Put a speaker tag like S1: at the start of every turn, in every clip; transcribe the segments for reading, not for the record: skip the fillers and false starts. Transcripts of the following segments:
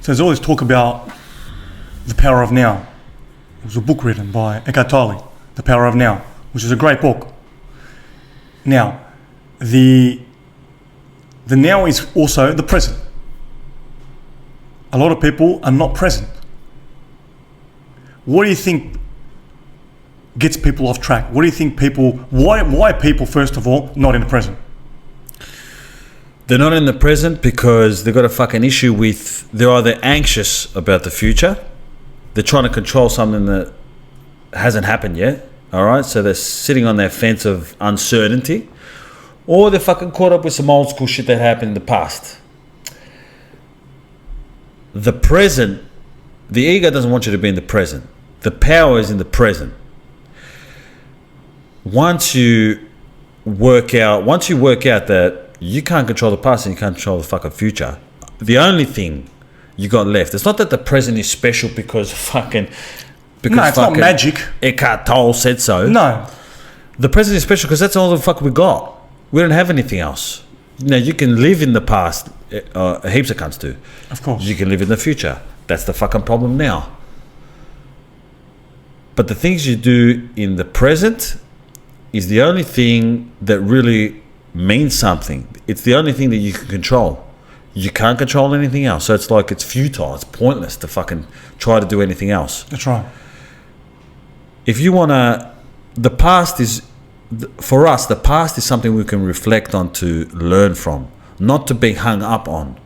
S1: there's always talk about the power of now. It was a book written by Eckhart Tolle, The Power of Now, which is a great book. Now, the now is also the present. A lot of people are not present. What do you think gets people off track? What do you think why are people, first of all, not in the present?
S2: They're not in the present because they've got a fucking issue with, they're either anxious about the future, they're trying to control something that hasn't happened yet, all right? So they're sitting on their fence of uncertainty, or they're fucking caught up with some old school shit that happened in the past. The present, the ego doesn't want you to be in the present. The power is in the present. Once you work out that you can't control the past and you can't control the fucking future, the only thing you got left, it's not that the present is special because
S1: it's not magic.
S2: Eckhart Tolle said so.
S1: No.
S2: The present is special because that's all the fuck we got. We don't have anything else. Now, you can live in the past, heaps of cunts do.
S1: Of course.
S2: You can live in the future. That's the fucking problem now. But the things you do in the present is the only thing that really means something. It's the only thing that you can control. You can't control anything else. So it's like, it's futile. It's pointless to fucking try to do anything else.
S1: That's right.
S2: If you want to, for us, the past is something we can reflect on to learn from, not to be hung up on.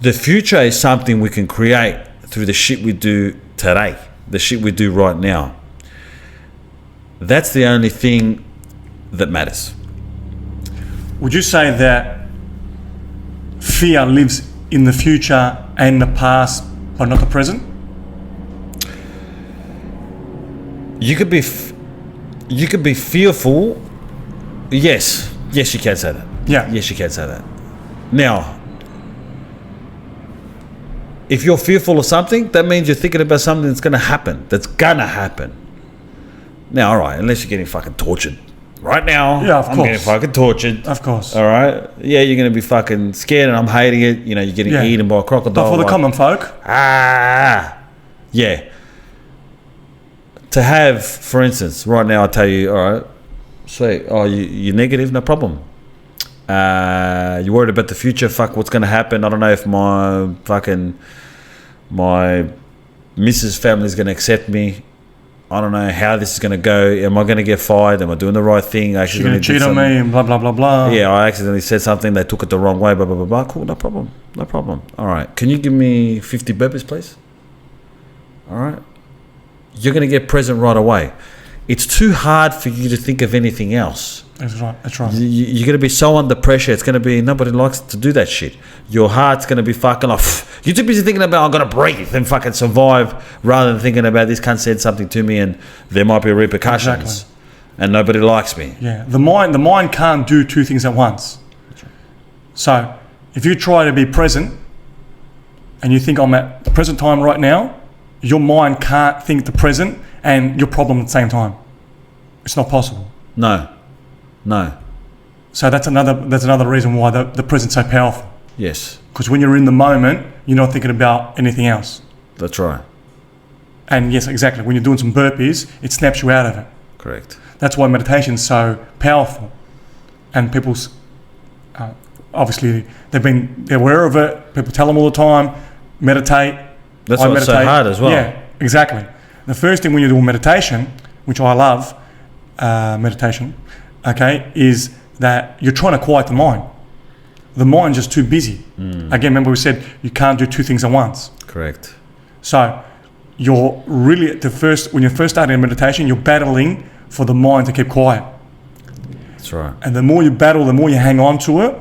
S2: The future is something we can create through the shit we do today, the shit we do right now. That's the only thing that matters.
S1: Would you say that fear lives in the future and the past, but not the present?
S2: You could be fearful. Yes, you can say that.
S1: Yeah.
S2: Yes, you can say that. Now, if you're fearful of something, that means you're thinking about something that's going to happen. Now, all right, unless you're getting fucking tortured. Right now,
S1: yeah, of course.
S2: I'm getting fucking tortured.
S1: Of course.
S2: All right? Yeah, you're going to be fucking scared and I'm hating it. You know, you're getting eaten by a crocodile.
S1: But for the common folk.
S2: Yeah. To have, for instance, right now I tell you, all right, say, you're negative, no problem. You're worried about the future, fuck, what's going to happen? I don't know if my missus family is going to accept me. I don't know how this is going to go. Am I going to get fired? Am I doing the right thing?
S1: She's going to cheat on me and blah, blah, blah, blah.
S2: Yeah, I accidentally said something. They took it the wrong way, blah, blah, blah, blah. Cool, no problem. All right. Can you give me 50 burpees, please? All right. You're going to get present right away. It's too hard for you to think of anything else.
S1: That's right.
S2: You're going to be so under pressure. It's going to be, nobody likes to do that shit. Your heart's going to be fucking off. You're too busy thinking about, I'm going to breathe and fucking survive, rather than thinking about this cunt said something to me and there might be repercussions. Exactly. And nobody likes me.
S1: Yeah. The mind can't do two things at once. That's right. So if you try to be present and you think I'm at the present time right now, your mind can't think the present and your problem at the same time. It's not possible.
S2: No.
S1: So that's another reason why the present's so powerful.
S2: Yes.
S1: Because when you're in the moment, you're not thinking about anything else.
S2: That's right.
S1: And yes, exactly. When you're doing some burpees, it snaps you out of it.
S2: Correct.
S1: That's why meditation's so powerful. And people's, obviously, they're aware of it. People tell them all the time, meditate.
S2: That's why it's so hard as well.
S1: Yeah, exactly. The first thing when you're doing meditation, which I love, meditation, okay, is that you're trying to quiet the mind. The mind's just too busy. Again, remember we said you can't do two things at once.
S2: Correct.
S1: So you're really when you're first starting meditation, you're battling for the mind to keep quiet.
S2: That's right.
S1: And the more you battle, the more you hang on to it,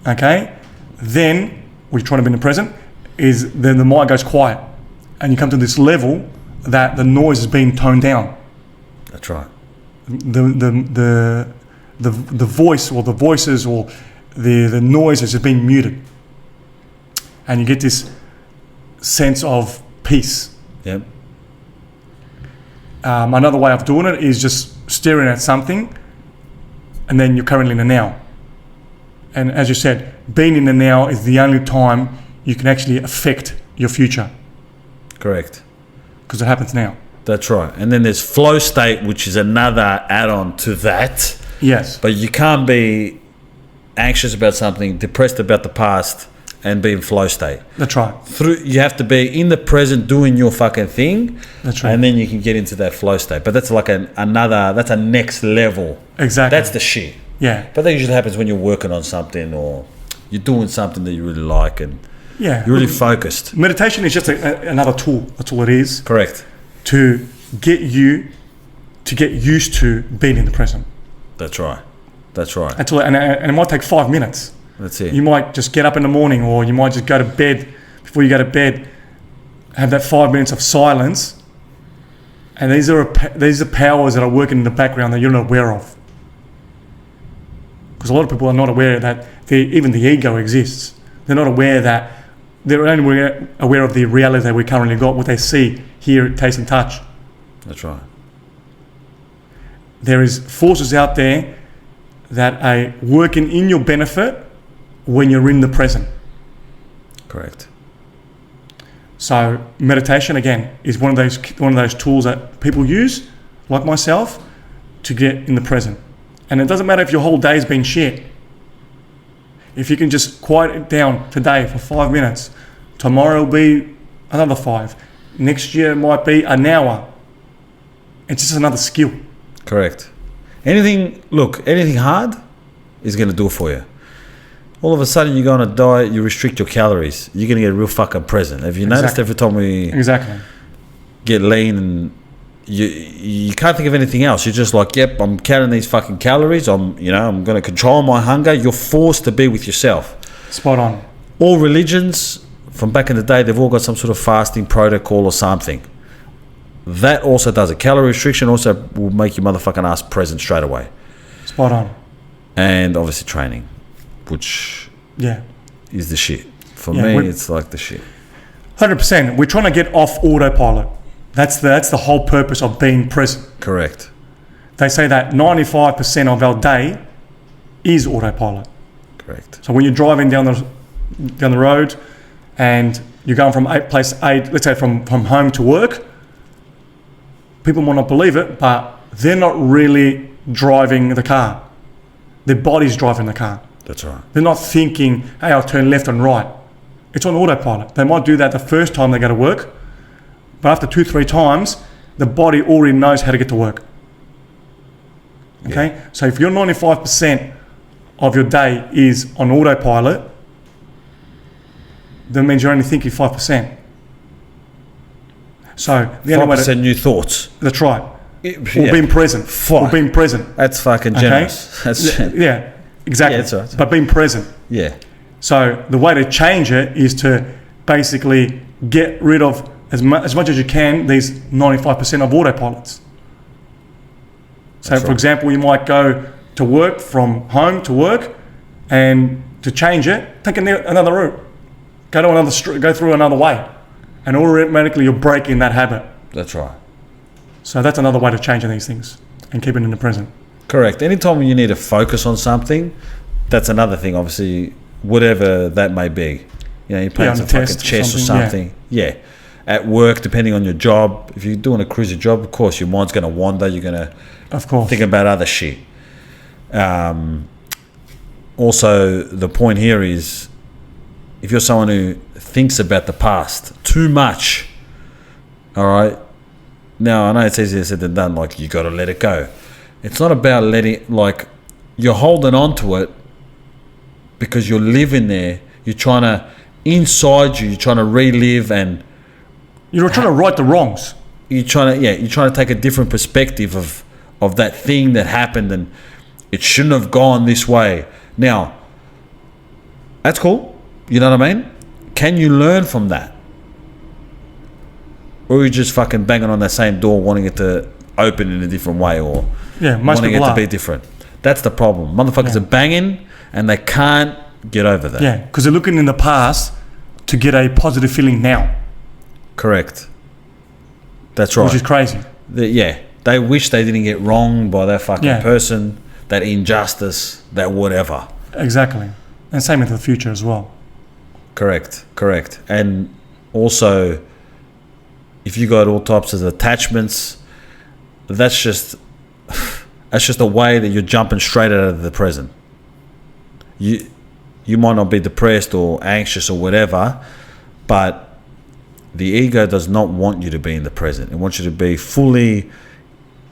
S1: okay, then when you're trying to be in the present, then the mind goes quiet. And you come to this level that the noise is being toned down.
S2: That's right.
S1: The voice or the voices or the noises are being muted, and you get this sense of peace.
S2: Yep.
S1: Another way of doing it is just staring at something, and then you're currently in the now. And as you said, being in the now is the only time you can actually affect your future
S2: Correct.
S1: because it happens now.
S2: That's right. And then there's flow state, which is another add-on to that.
S1: Yes.
S2: But you can't be anxious about something, depressed about the past, and be in flow state.
S1: That's right.
S2: You have to be in the present doing your fucking thing.
S1: That's right.
S2: And then you can get into that flow state. But that's like that's a next level.
S1: Exactly.
S2: That's the shit.
S1: Yeah.
S2: But that usually happens when you're working on something or you're doing something that you really like and
S1: Yeah.
S2: you're really focused.
S1: Meditation is just another tool. That's all it is.
S2: Correct.
S1: To get you to get used to being in the present.
S2: That's right. That's right.
S1: That's all. And it might take 5 minutes.
S2: That's it.
S1: You might just get up in the morning, or you might just go to bed. Before you go to bed, have that 5 minutes of silence. And these are powers that are working in the background that you're not aware of. Because a lot of people are not aware that even the ego exists. They're not aware that they're only aware of the reality that we currently got, what they see, hear, taste, and touch.
S2: That's right.
S1: There is forces out there that are working in your benefit when you're in the present.
S2: Correct.
S1: So meditation again is one of those tools that people use, like myself, to get in the present. And it doesn't matter if your whole day's been shit. If you can just quiet it down today for 5 minutes, tomorrow will be another 5. Next year it might be an hour. It's just another skill.
S2: Correct. Anything hard is going to do it for you. All of a sudden you go on a diet, you restrict your calories. You're going to get real fucking present. Have you noticed every time we get lean and you can't think of anything else. You're just like, yep, I'm counting these fucking calories. I'm going to control my hunger. You're forced to be with yourself.
S1: Spot on.
S2: All religions from back in the day, they've all got some sort of fasting protocol or something. That also does it. Calorie restriction also will make your motherfucking ass present straight away.
S1: Spot on.
S2: And obviously training, which is the shit. For me, it's like the shit.
S1: 100%. We're trying to get off autopilot. That's the whole purpose of being present.
S2: Correct.
S1: They say that 95% of our day is autopilot.
S2: Correct.
S1: So when you're driving down the road and you're going from place A, let's say from home to work, people might not believe it, but they're not really driving the car. Their body's driving the car.
S2: That's right.
S1: They're not thinking, hey, I'll turn left and right. It's on autopilot. They might do that the first time they go to work, but after 2-3 times, the body already knows how to get to work. Okay? Yeah. So if your 95% of your day is on autopilot, that means you're only thinking 5%. So the
S2: 5% new thoughts.
S1: That's right. Or being present. Or being present.
S2: That's fucking generous.
S1: Okay? That's yeah, exactly.
S2: Yeah, that's right.
S1: But being present.
S2: Yeah. So
S1: the way to change it is to basically get rid of as much as you can these 95% of autopilots. So for example, you might go to work from home to work, and to change it, take another route. Go to another street, go through another way, and automatically you're breaking that habit.
S2: That's right.
S1: So that's another way to change these things and keep it in the present.
S2: Correct. Anytime you need to focus on something, that's another thing, obviously, whatever that may be. You're playing some fucking chess or something. Yeah. At work, depending on your job, if you're doing a cruiser job, of course, your mind's going to wander. You're going to think about other shit. Also, the point here is, if you're someone who thinks about the past too much, all right, now I know it's easier said than done, like you got to let it go. It's not about letting, like, you're holding on to it because you're living there. You're trying to, inside you're trying to relive, and
S1: you're trying to right the wrongs.
S2: You're trying to take a different perspective of that thing that happened, and it shouldn't have gone this way. Now, that's cool. You know what I mean? Can you learn from that? Or are you just fucking banging on that same door wanting it to open in a different way, or wanting it to be different? That's the problem. Motherfuckers are banging and they can't get over that.
S1: Yeah, because they're looking in the past to get a positive feeling now.
S2: Correct. That's right.
S1: Which is crazy.
S2: They wish they didn't get wronged by that fucking person, that injustice, that whatever.
S1: Exactly. And same into the future as well.
S2: Correct. And also, if you got all types of attachments, that's just a way that you're jumping straight out of the present. You might not be depressed or anxious or whatever, but the ego does not want you to be in the present. It wants you to be fully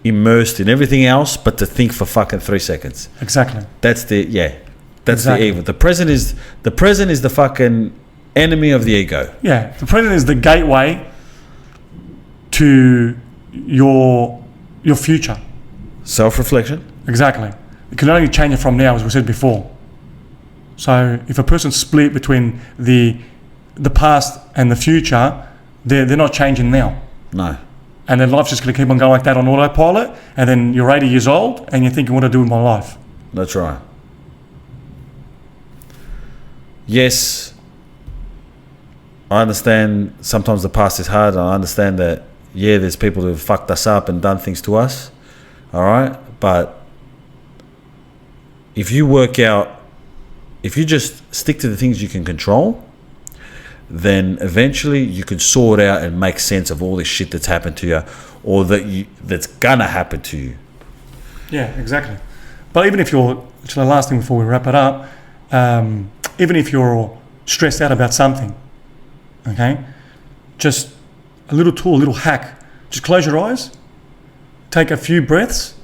S2: immersed in everything else, but to think for fucking 3 seconds.
S1: Exactly.
S2: That's the evil. The present is the fucking enemy of the ego.
S1: Yeah, the present is the gateway to your future.
S2: Self-reflection.
S1: Exactly. You can only change it from now, as we said before. So if a person's split between the past and the future, they're not changing now.
S2: No.
S1: And then life's just going to keep on going like that on autopilot, and then you're 80 years old and you're thinking, what do I do with my life?
S2: That's right. Yes, I understand sometimes the past is hard. I understand that, yeah, there's people who've fucked us up and done things to us. All right? But if you just stick to the things you can control, then eventually you can sort out and make sense of all this shit that's happened to you, or that's gonna happen to you.
S1: Yeah, exactly. But even if you're, to the last thing before we wrap it up, even if you're stressed out about something, okay, just a little tool, a little hack. Just close your eyes, take a few breaths,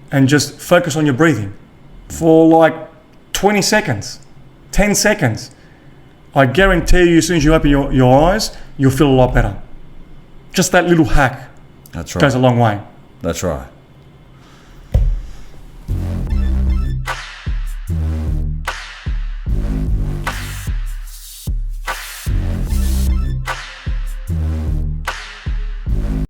S1: and just focus on your breathing for like 20 seconds, 10 seconds. I guarantee you, as soon as you open your eyes, you'll feel a lot better. Just that little hack
S2: That's right.
S1: goes a long way.
S2: That's right.